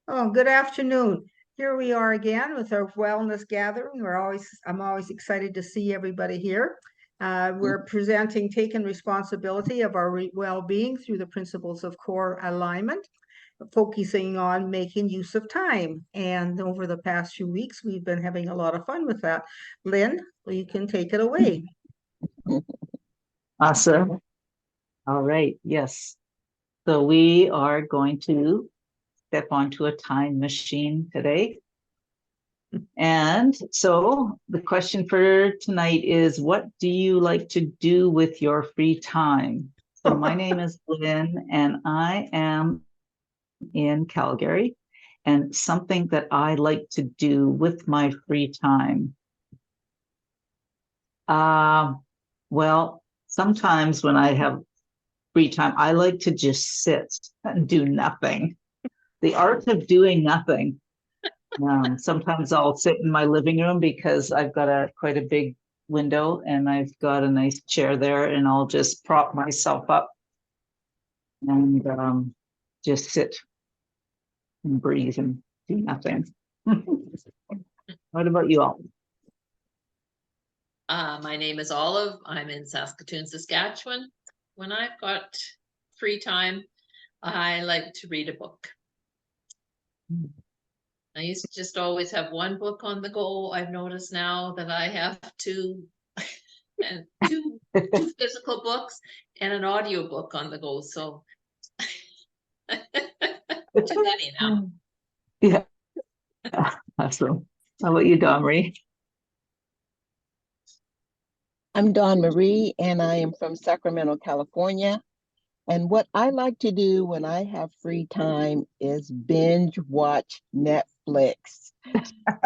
Oh, good afternoon. Here we are again with our wellness gathering. I'm always excited to see everybody here. We're presenting taking responsibility of our well-being through the principles of core alignment, focusing on making use of time. And over the past few weeks, we've been having a lot of fun with that. Lynn, you can take it away. Awesome. All right. Yes. So we are going to step onto a time machine today. And so the question for tonight is, what do you like to do with your free time? So my name is Lynne, and I am in Calgary. And something that I like to do with my free time. Uh, well, sometimes when I have free time, I like to just sit and do nothing. The art of doing nothing. Sometimes I'll sit in my living room because I've got quite a big window and I've got a nice chair there, and I'll just prop myself up and just sit and breathe and do nothing. What about you all? My name is Olive. I'm in Saskatoon, Saskatchewan. When I've got free time, I like to read a book. I used to just always have one book on the go. I've noticed now that I have two and two physical books and an audio book on the go. So too many now. Yeah. Awesome. How about you, Domri? I'm Dawn Marie, and I am from Sacramento, California. And what I like to do when I have free time is binge watch Netflix.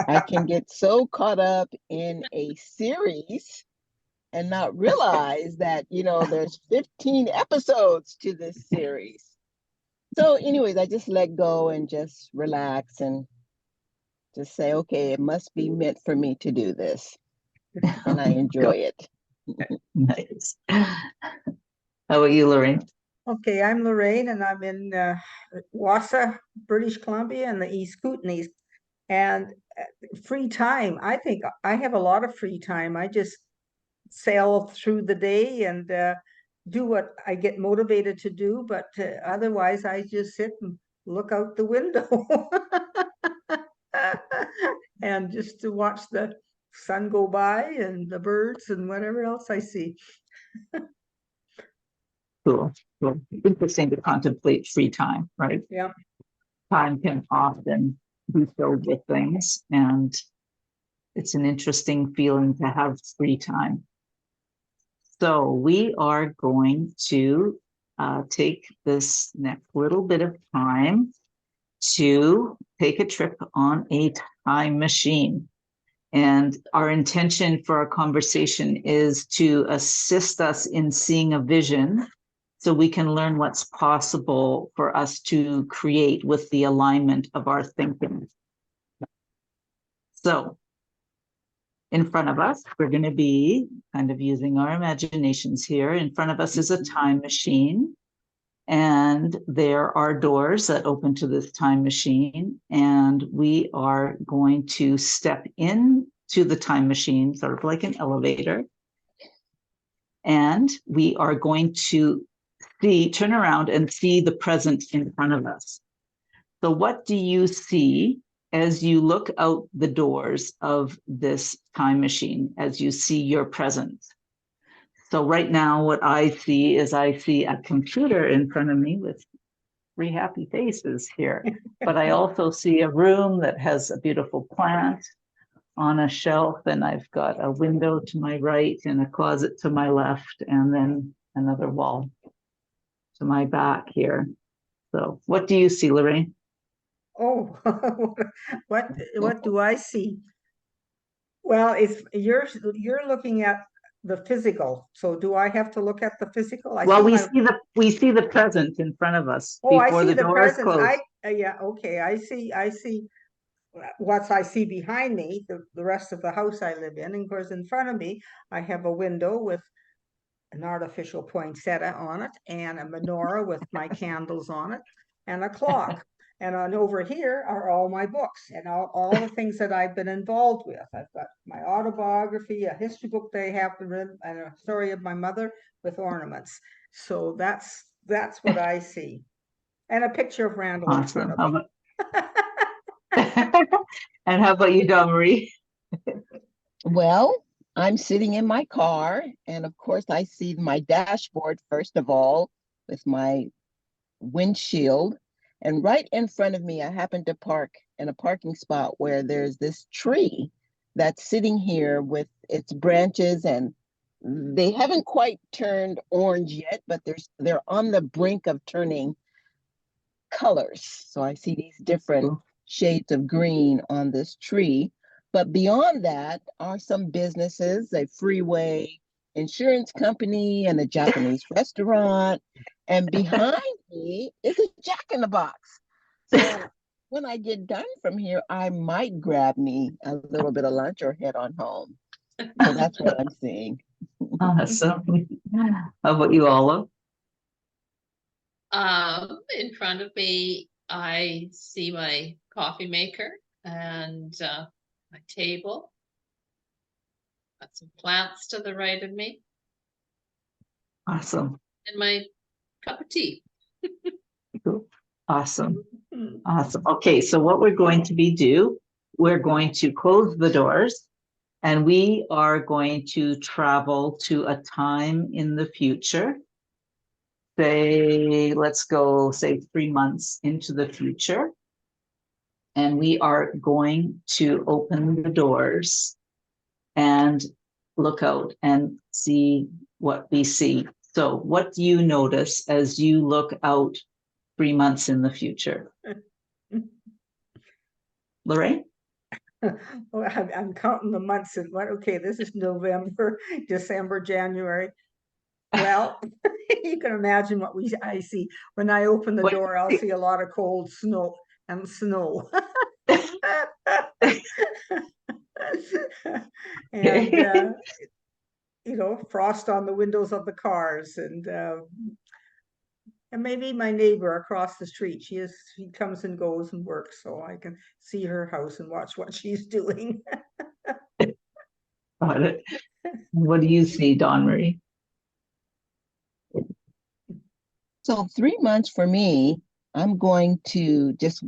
I can get so caught up in a series and not realize that, there's 15 episodes to this series. So, anyways, I just let go and just relax and just say, okay, it must be meant for me to do this. And I enjoy it. Nice. How about you, Lorraine? Okay, I'm Lorraine, and I'm in Wausau, British Columbia, and the East Kootenays. And free time, I think I have a lot of free time. I just sail through the day and do what I get motivated to do, but otherwise I just sit and look out the window and just to watch the sun go by and the birds and whatever else I see. Cool. Cool. Interesting to contemplate free time, right? Yeah. Time can often be filled with things, and it's an interesting feeling to have free time. So we are going to take this next little bit of time to take a trip on a time machine. And our intention for our conversation is to assist us in seeing a vision so we can learn what's possible for us to create with the alignment of our thinking. So in front of us, we're going to be kind of using our imaginations here. In front of us is a time machine, and there are doors that open to this time machine, and we are going to step into the time machine, sort of like an elevator, and we are going to turn around and see the present in front of us. So what do you see as you look out the doors of this time machine, as you see your present? So right now, what I see is I see a computer in front of me with three happy faces here, but I also see a room that has a beautiful plant on a shelf, and I've got a window to my right and a closet to my left, and then another wall to my back here. So what do you see, Lorraine? Oh, what do I see? Well, if you're looking at the physical, so do I have to look at the physical? I Well, see we see the present in front of us Oh, I before see the the door is presence. closed. Yeah, okay. I see what I see behind me, the rest of the house I live in. And of course, in front of me, I have a window with an artificial poinsettia on it and a menorah with my candles on it and a clock. And on over here are all my books and all the things that I've been involved with. I've got my autobiography, a history book that I have written, and a story of my mother with ornaments. So that's what I see. And a picture of Randall in front Awesome. of me. And how about you, Dawn Marie? Well, I'm sitting in my car, and of course, I see my dashboard first of all with my windshield. And right in front of me, I happen to park in a parking spot where there's this tree that's sitting here with its branches, and they haven't quite turned orange yet, but they're on the brink of turning colors. So I see these different shades of green on this tree. But beyond that are some businesses, a freeway insurance company and a Japanese restaurant. And behind me is a Jack in the Box. So when I get done from here, I might grab me a little bit of lunch or head on home. So that's what I'm seeing. Awesome. How about you, Olive? In front of me, I see my coffee maker and my table. Got some plants to the right of me Awesome. and my cup of tea. Cool. Awesome. Awesome. Okay, so what we're going to we're going to close the doors and we are going to travel to a time in the future. Say, let's go, say 3 months into the future. And we are going to open the doors and look out and see what we see. So what do you notice as you look out 3 months in the future? Lorraine? Well, I'm counting the months and what, okay, this is November, December, January. Well, you can imagine what I see. When I open the door, I'll see a lot of cold snow and snow. And frost on the windows of the cars, and maybe my neighbor across the street. She comes and goes and works, so I can see her house and watch what she's doing. Got it. What do you see, Dawn Marie? So 3 months for me, I'm going to just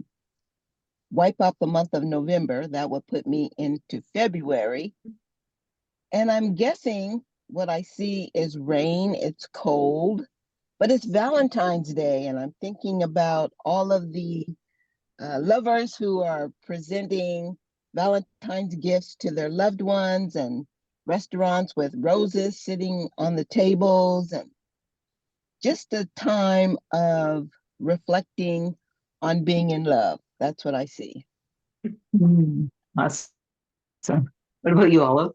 wipe out the month of November. That would put me into February. And I'm guessing what I see is rain. It's cold, but it's Valentine's Day. And I'm thinking about all of the lovers who are presenting Valentine's gifts to their loved ones, and restaurants with roses sitting on the tables, and just a time of reflecting on being in love. That's what I see. Awesome. What about you, Olive?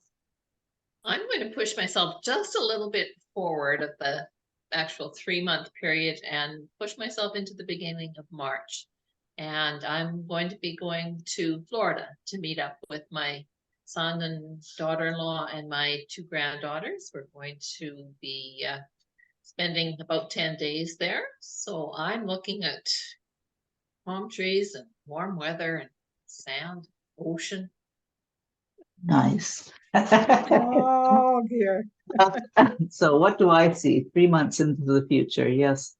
I'm going to push myself just a little bit forward of the actual 3-month period and push myself into the beginning of March. And I'm going to be going to Florida to meet up with my son and daughter-in-law and my 2 granddaughters. We're going to be spending about 10 days there. So I'm looking at palm trees and warm weather and sand, ocean. Nice. Oh dear. So what do I see 3 months into the future? Yes.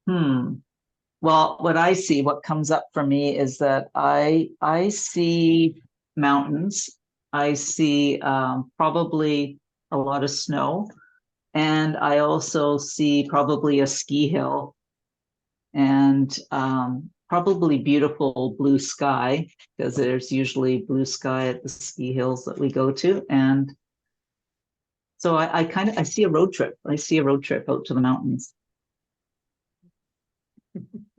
Well, what I see, what comes up for me is that I see mountains. I see probably a lot of snow. And I also see probably a ski hill and probably beautiful blue sky, because there's usually blue sky at the ski hills that we go to. And so I see a road trip. I see a road trip out to the mountains.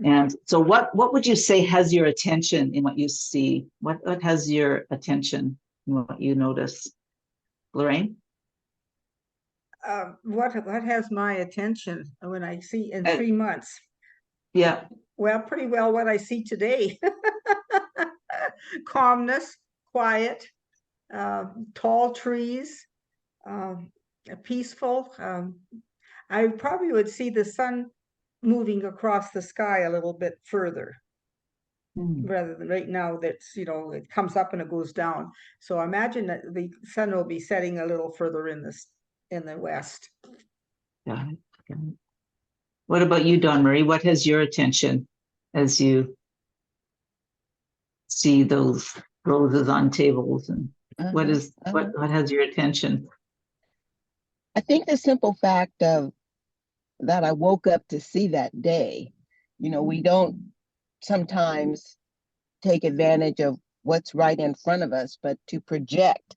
And so what would you say has your attention in what you see? What has your attention in what you notice? Lorraine? What has my attention when I see in Uh, 3 months? Yeah. Well, pretty well what I see today. Calmness, quiet, tall trees, peaceful. I probably would see the sun moving across the sky a little bit further. Hmm. rather than right now that's, it comes up and it goes down. So I imagine that the sun will be setting a little further in the west. Got it, got it. What about you, Dawn Marie? What has your attention as you see those roses on tables, and what Uh-huh, is uh-huh. what has your attention? I think the simple fact of that I woke up to see that day. We don't sometimes take advantage of what's right in front of us, but to project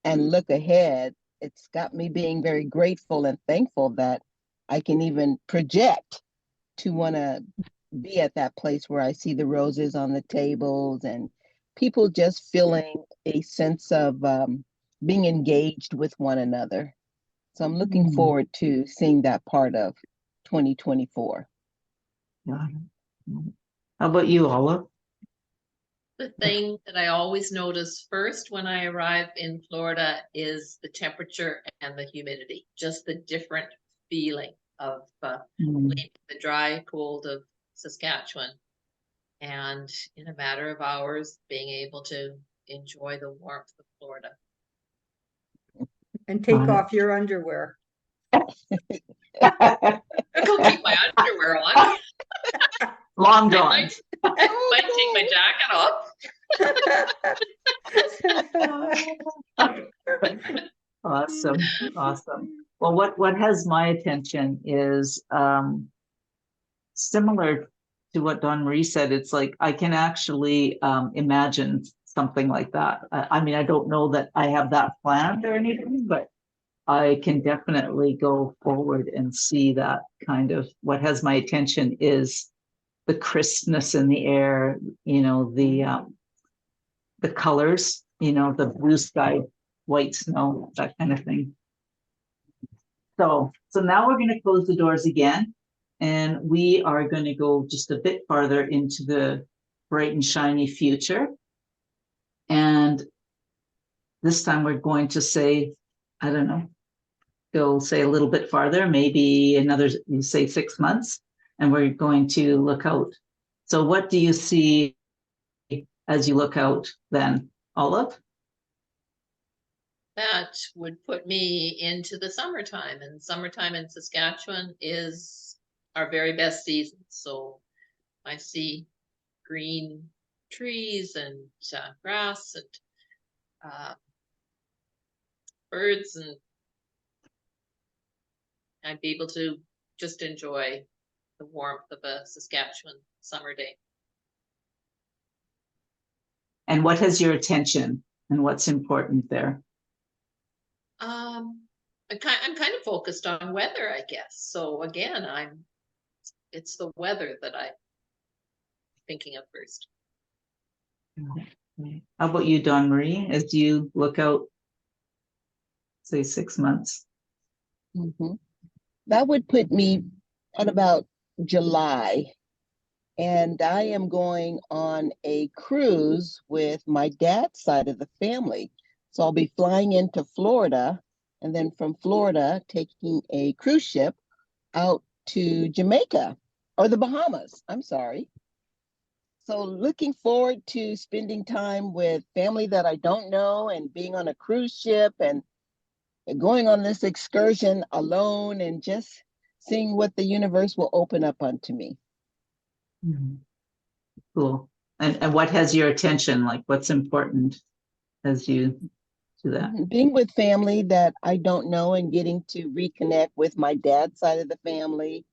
and look ahead, it's got me being very grateful and thankful that I can even project to want to be at that place where I see the roses on the tables and people just feeling a sense of being engaged with one another. So I'm looking Hmm. forward to seeing that part of 2024. Got it. How about you, Olive? The thing that I always notice first when I arrive in Florida is the temperature and the humidity, just the different feeling of Hmm. leaving the dry cold of Saskatchewan and in a matter of hours being able to enjoy the warmth of Florida. And take Got it. off your underwear. I go keep my underwear on. Long I johns. might take my jacket off. Awesome, awesome. Well, what has my attention is similar to what Dawn Marie said. It's like I can actually imagine something like that. I mean, I don't know that I have that planned or anything, but I can definitely go forward and see that kind of. What has my attention is the crispness in the air, the colors, the blue sky, white snow, that kind of thing. So now we're going to close the doors again, and we are going to go just a bit farther into the bright and shiny future. And this time we're going to say, I don't know, go say a little bit farther, maybe another, you say 6 months, and we're going to look out. So what do you see as you look out then, Olive? That would put me into the summertime, and summertime in Saskatchewan is our very best season. So I see green trees and grass and birds, and I'd be able to just enjoy the warmth of a Saskatchewan summer day. And what has your attention and what's important there? I'm kind of focused on weather, I guess. So again, it's the weather that I'm thinking of first. How about you, Dawn Marie, as you look out, say 6 months? Mhm. That would put me at about July. And I am going on a cruise with my dad's side of the family. So I'll be flying into Florida and then from Florida taking a cruise ship out to Jamaica or the Bahamas. I'm sorry. So looking forward to spending time with family that I don't know and being on a cruise ship and going on this excursion alone and just seeing what the universe will open up unto me. Mhm. Cool. And what has your attention? Like what's important as you do that? Being with family that I don't know and getting to reconnect with my dad's side of the family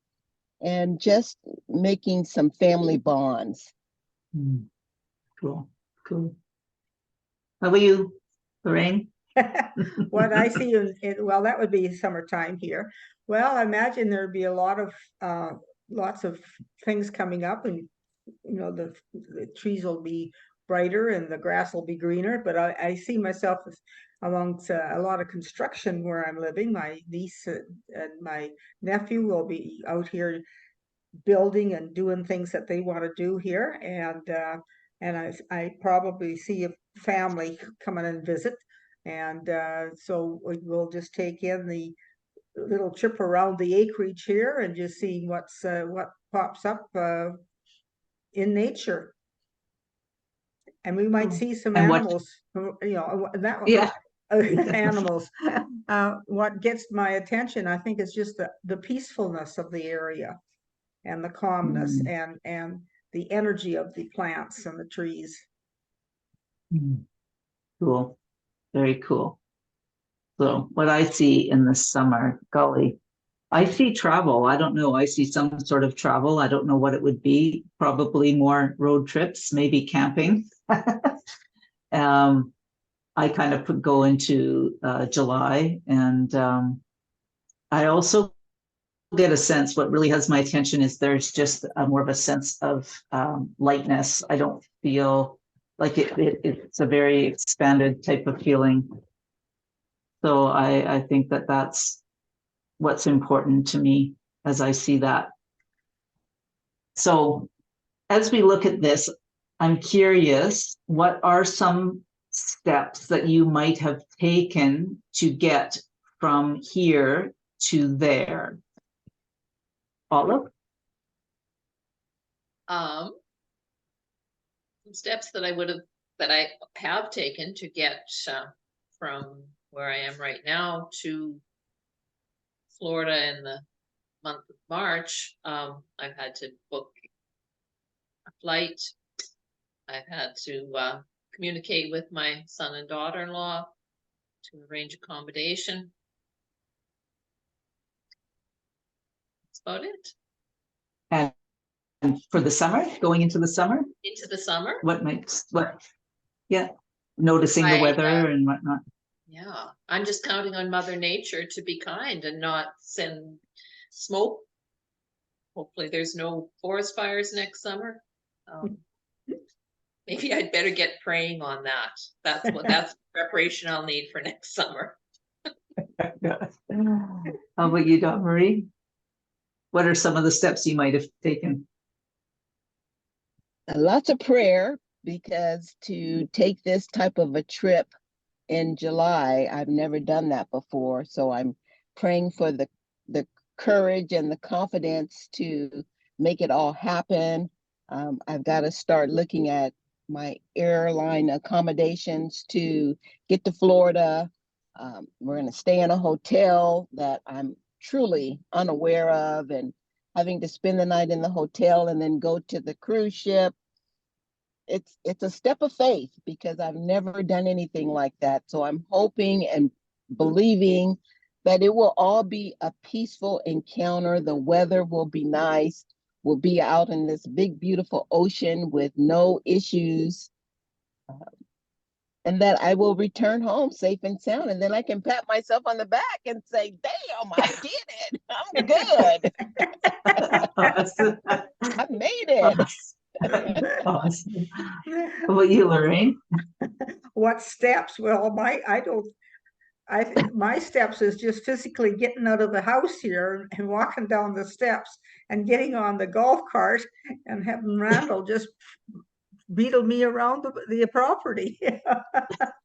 and just making some family bonds. Mm. Cool, cool. How about you, Lorraine? What I see well, that would be summertime here. Well, I imagine there'd be a lot of lots of things coming up, and the trees will be brighter and the grass will be greener. But I see myself amongst a lot of construction where I'm living. My niece and my nephew will be out here building and doing things that they want to do here, and I probably see a family coming and visit, and so we'll just take in the little trip around the acreage here and just see what pops up in nature. And we might Oh. see some And what- animals, that one. Yeah. Animals. What gets my attention, I think, is just the peacefulness of the area and the calmness and the energy of the plants and the trees. Cool. Very cool. So what I see in the summer, golly, I see travel. I don't know. I see some sort of travel. I don't know what it would be. Probably more road trips, maybe camping. I kind of go into July, and I also get a sense, what really has my attention is there's just more of a sense of lightness. I don't feel like it's a very expanded type of feeling. So I think that that's what's important to me as I see that. So as we look at this, I'm curious, what are some steps that you might have taken to get from here to there? Olive? Some steps that I have taken to get from where I am right now to Florida in the month of March. I've had to book a flight. I've had to communicate with my son and daughter-in-law to arrange accommodation. That's about it. And for the summer, going into the summer? Into the summer? Noticing the weather and whatnot. Yeah, I'm just counting on Mother Nature to be kind and not send smoke. Hopefully there's no forest fires next summer. Maybe I'd better get praying on that. That's preparation I'll need for next summer. How about you, Dawn Marie? What are some of the steps you might have taken? Lots of prayer, because to take this type of a trip in July, I've never done that before. So I'm praying for the courage and the confidence to make it all happen. I've got to start looking at my airline accommodations to get to Florida. We're going to stay in a hotel that I'm truly unaware of, and having to spend the night in the hotel and then go to the cruise ship. It's a step of faith, because I've never done anything like that. So I'm hoping and believing that it will all be a peaceful encounter. The weather will be nice. We'll be out in this big, beautiful ocean with no issues. And that I will return home safe and sound. And then I can pat myself on the back and say, damn, I did it. I'm good. Awesome. I made it. Awesome. How about you, Lorraine? What steps? Well, I think my steps is just physically getting out of the house here and walking down the steps and getting on the golf cart and having Randall just beetle me around the property.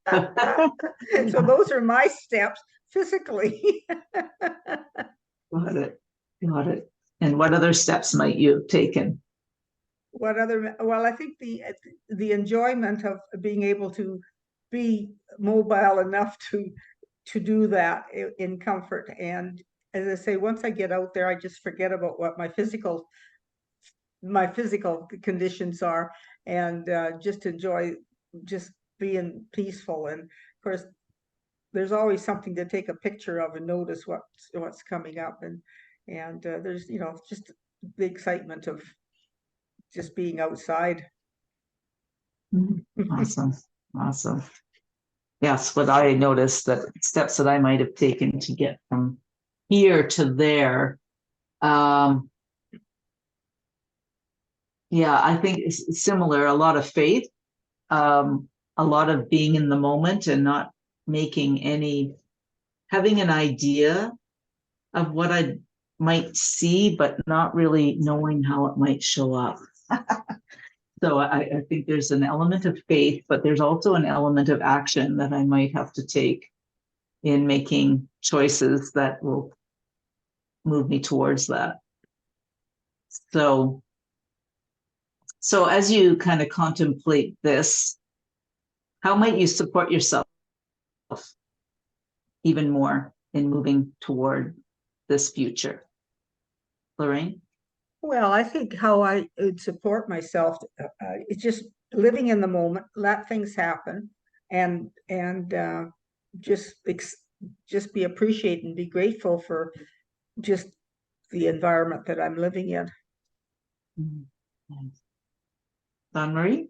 So those are my steps physically. Got it. And what other steps might you have taken? Well, I think the enjoyment of being able to be mobile enough to do that in comfort. And as I say, once I get out there, I just forget about what my physical conditions are, and just enjoy just being peaceful. And of course, there's always something to take a picture of and notice what's coming up, and there's just the excitement of just being outside. Awesome. Yes, what I noticed, that steps that I might have taken to get from here to there. Yeah, I think it's similar. A lot of faith, a lot of being in the moment and not having an idea of what I might see, but not really knowing how it might show up. So I think there's an element of faith, but there's also an element of action that I might have to take in making choices that will move me towards that. So as you kind of contemplate this, How might you support yourself even more in moving toward this future? Lorraine? Well, I think how I would support myself, it's just living in the moment, let things happen, and just just be appreciated and be grateful for just the environment that I'm living in. Don Marie?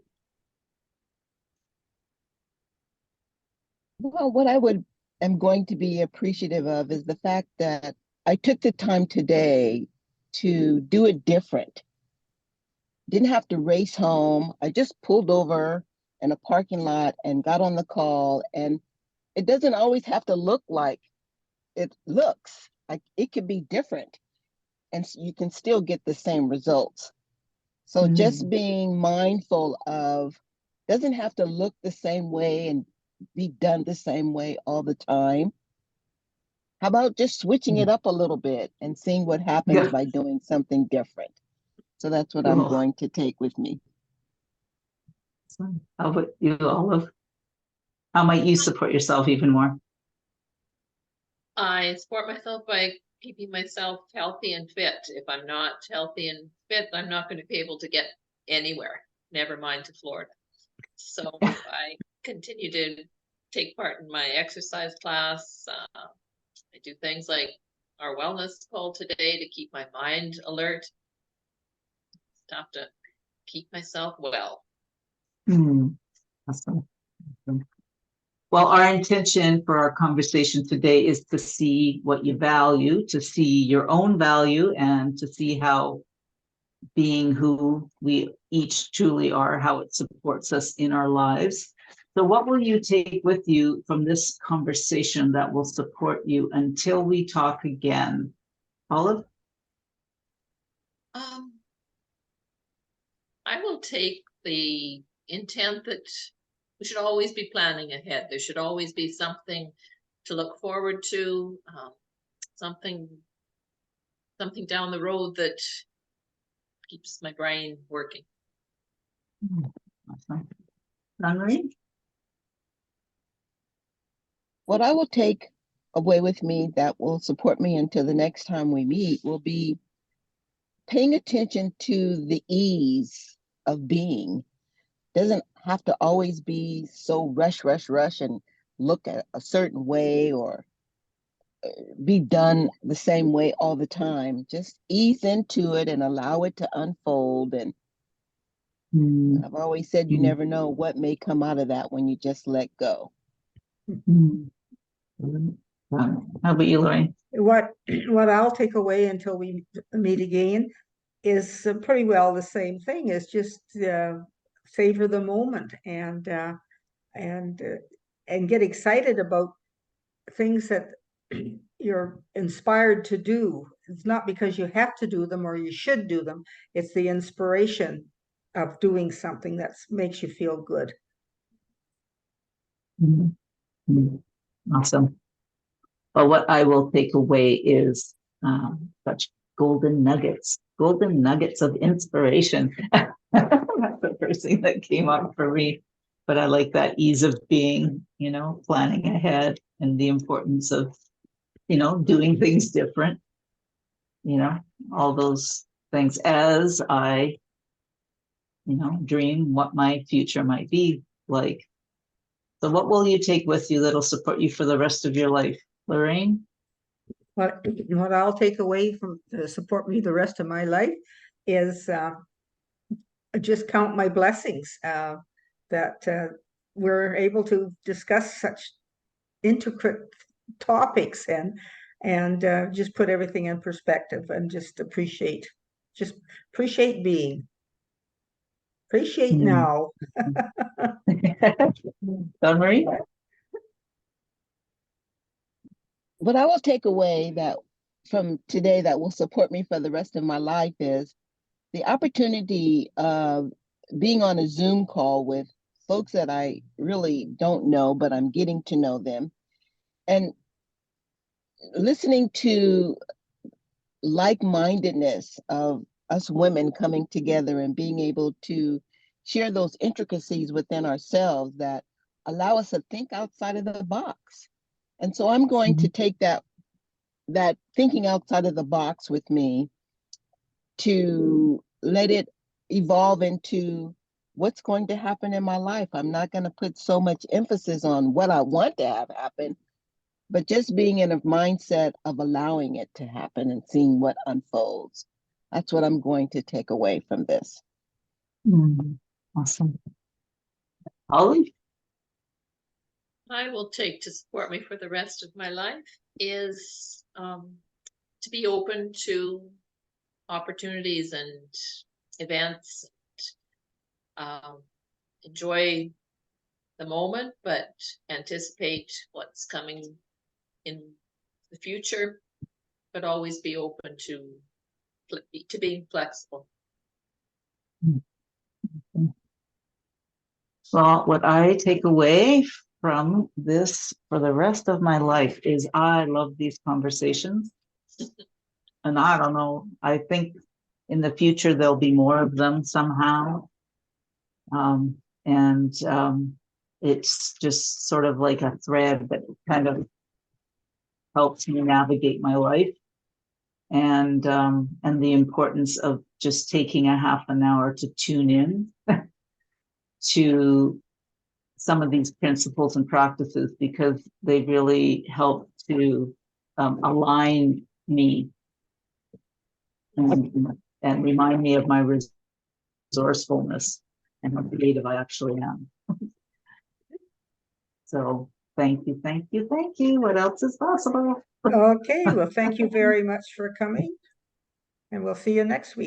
Well, what am going to be appreciative of is the fact that I took the time today to do it different. Didn't have to race home. I just pulled over in a parking lot and got on the call. And it doesn't always have to look like it looks. Like it could be different, and you can still get the same results. So just being mindful of, doesn't have to look the same way and be done the same way all the time. How about just switching it up a little bit and seeing what happens Yeah. by doing something different? So that's what I'm Cool. going to take with me. How about you, Olive? How might you support yourself even more? I support myself by keeping myself healthy and fit. If I'm not healthy and fit, I'm not going to be able to get anywhere, never mind to Florida. So I continue to take part in my exercise class. I do things like our wellness call today to keep my mind alert. Have to keep myself well. Awesome. Well, our intention for our conversation today is to see what you value, to see your own value, and to see how being who we each truly are, how it supports us in our lives. So what will you take with you from this conversation that will support you until we talk again? Olive? I will take the intent that we should always be planning ahead. There should always be something to look forward to, something down the road that keeps my brain working. Awesome. Marie? What I will take away with me that will support me until the next time we meet will be paying attention to the ease of being. Doesn't have to always be so rush, rush, rush and look at a certain way or be done the same way all the time. Just ease into it and allow it to unfold. And I've always said you never know what may come out of that when you just let go. How about you, Lorraine? What I'll take away until we meet again is pretty well the same thing. Is just savor the moment and get excited about things that you're inspired to do. It's not because you have to do them or you should do them. It's the inspiration of doing something that makes you feel good. Awesome. But what I will take away is such golden nuggets of inspiration. That's the first thing that came up for me. But I like that ease of being, planning ahead and the importance of, doing things different, all those things as I, dream what my future might be like. So what will you take with you that'll support you for the rest of your life? Lorraine? What I'll take away from to support me the rest of my life is just count my blessings that we're able to discuss such intricate topics and just put everything in perspective and just appreciate being. Appreciate now. Marie? What I will take away that from today that will support me for the rest of my life is the opportunity of being on a Zoom call with folks that I really don't know, but I'm getting to know them, and listening to like-mindedness of us women coming together and being able to share those intricacies within ourselves that allow us to think outside of the box. And so I'm going to take that thinking outside of the box with me to let it evolve into what's going to happen in my life. I'm not going to put so much emphasis on what I want to have happen, but just being in a mindset of allowing it to happen and seeing what unfolds. That's what I'm going to take away from this. Awesome. Holly? I will take to support me for the rest of my life is to be open to opportunities and events. Enjoy the moment, but anticipate what's coming in the future, but always be open to being flexible. Well, what I take away from this for the rest of my life is I love these conversations. And I don't know, I think in the future there'll be more of them somehow. It's just sort of like a thread that kind of helps me navigate my life. And the importance of just taking a half an hour to tune in to some of these principles and practices, because they really help to align me and remind me of my resourcefulness and how creative I actually am. So thank you, thank you, thank you. What else is possible? Okay, well, thank you very much for coming, and we'll see you next week.